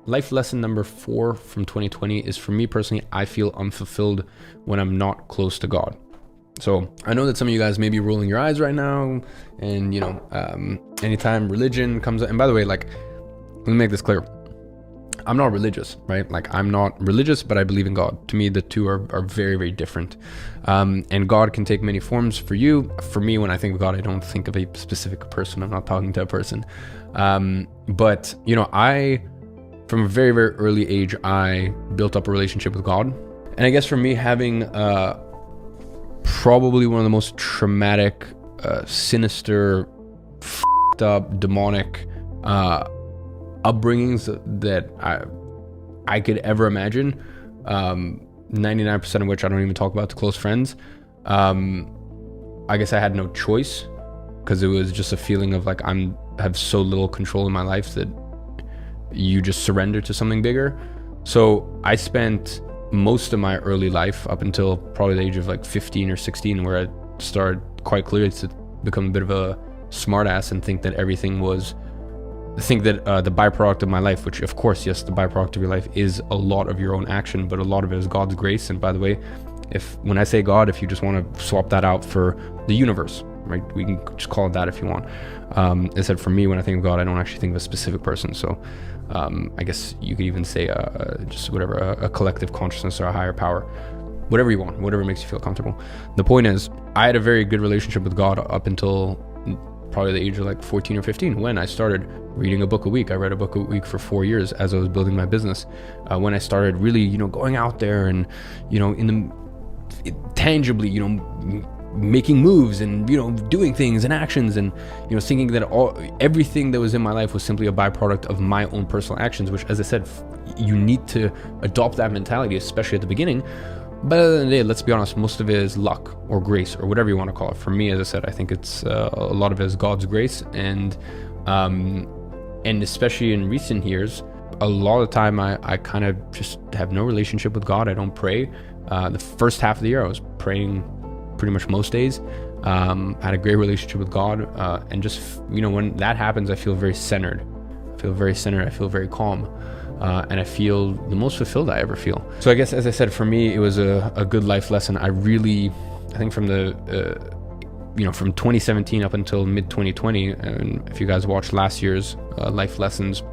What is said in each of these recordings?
life lesson number 4 from 2020 is, for me personally, I feel unfulfilled when I'm not close to God. So I know that some of you guys may be rolling your eyes right now, and anytime religion comes up, and by the way, like, let me make this clear. I'm not religious, right? Like, I'm not religious, but I believe in God. To me, the two are very, very different. And God can take many forms for you. For me, when I think of God, I don't think of a specific person. I'm not talking to a person. But, from a very, very early age, I built up a relationship with God. And I guess for me, having probably one of the most traumatic, sinister, f***ed up, demonic, upbringings that I could ever imagine, 99% of which I don't even talk about to close friends. I guess I had no choice, because it was just a feeling of like have so little control in my life that you just surrender to something bigger. So I spent most of my early life up until probably the age of like 15 or 16, where I started quite clearly to become a bit of a smartass and think that the byproduct of my life, which of course, yes, the byproduct of your life is a lot of your own action, but a lot of it is God's grace. And by the way, when I say God, if you just want to swap that out for the universe, right, we can just call it that if you want. I said, for me, when I think of God, I don't actually think of a specific person. So I guess you could even say just whatever, a collective consciousness or a higher power, whatever you want, whatever makes you feel comfortable. The point is, I had a very good relationship with God up until probably the age of like 14 or 15, when I started reading a book a week. I read a book a week for 4 years as I was building my business. When I started really, going out there and, tangibly, making moves and, doing things and actions, and, thinking that everything that was in my life was simply a byproduct of my own personal actions, which, as I said, you need to adopt that mentality, especially at the beginning. But at the end of the day, let's be honest, most of it is luck or grace or whatever you want to call it. For me, as I said, I think it's a lot of it is God's grace, and especially in recent years, a lot of the time I kind of just have no relationship with God. I don't pray. The first half of the year, I was praying pretty much most days. Had a great relationship with God, and just when that happens, I feel very centered. I feel very calm. And I feel the most fulfilled I ever feel. So I guess, as I said, for me, it was a good life lesson. I think from from 2017 up until mid 2020, and if you guys watched last year's life lessons,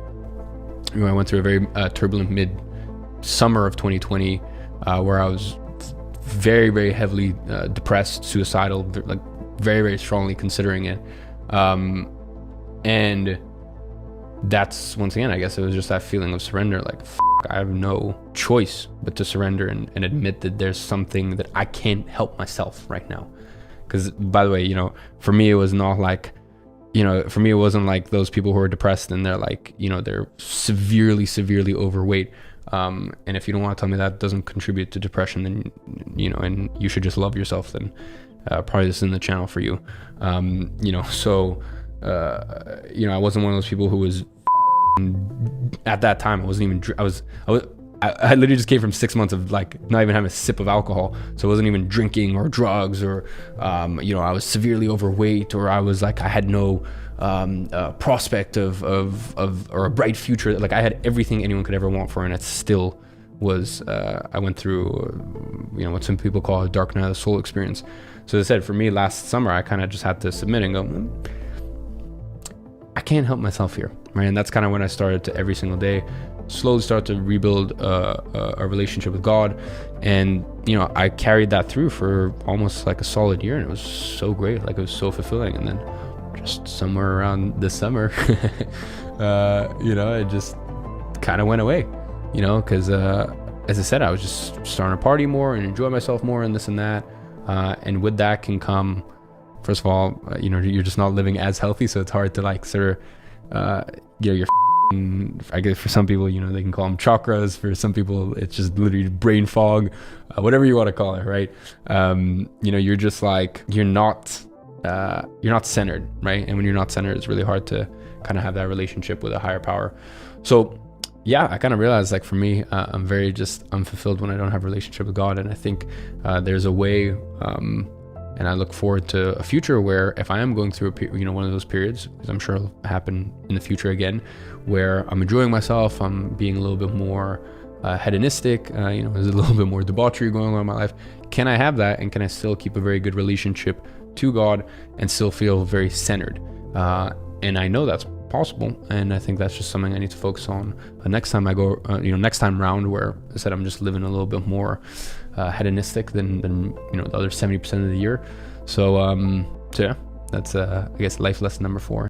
I went through a very turbulent mid summer of 2020, where I was very, very heavily depressed, suicidal, like very, very strongly considering it. And that's, once again, I guess it was just that feeling of surrender, like, I have no choice but to surrender and admit that there's something that I can't help myself right now. Because, by the way, for me, it was not like, for me, it wasn't like those people who are depressed and they're like, they're severely, severely overweight. And if you don't want to tell me that doesn't contribute to depression, then, and you should just love yourself, then probably this isn't the channel for you. So, I wasn't one of those people who was, at that time, I wasn't even, I literally just came from 6 months of like not even having a sip of alcohol. So I wasn't even drinking or drugs, or, I was severely overweight, or I was like, I had no prospect of or a bright future. Like, I had everything anyone could ever want for, and it still was, I went through, what some people call a dark night of the soul experience. So as I said, for me last summer, I kind of just had to submit and go, I can't help myself here, right? And that's kind of when I started to every single day slowly start to rebuild a relationship with God. And, I carried that through for almost like a solid year, and it was so great. Like, it was so fulfilling. And then just somewhere around this summer, it just kind of went away, because, as I said, I was just starting to party more and enjoy myself more and this and that. And with that can come, first of all, you're just not living as healthy. So it's hard to like sort of, your I guess for some people, they can call them chakras. For some people, it's just literally brain fog, whatever you want to call it, right? You're just like, you're not centered, right? And when you're not centered, it's really hard to kind of have that relationship with a higher power. So yeah, I kind of realized, like, for me, I'm very just unfulfilled when I don't have a relationship with God. And I think there's a way And I look forward to a future where if I am going through one of those periods, because I'm sure it'll happen in the future again, where I'm enjoying myself, I'm being a little bit more hedonistic, there's a little bit more debauchery going on in my life. Can I have that, and can I still keep a very good relationship to God and still feel very centered? And I know that's possible, and I think that's just something I need to focus on next time I go, next time round, where I said I'm just living a little bit more hedonistic than the other 70% of the year. So yeah, that's I guess life lesson number 4.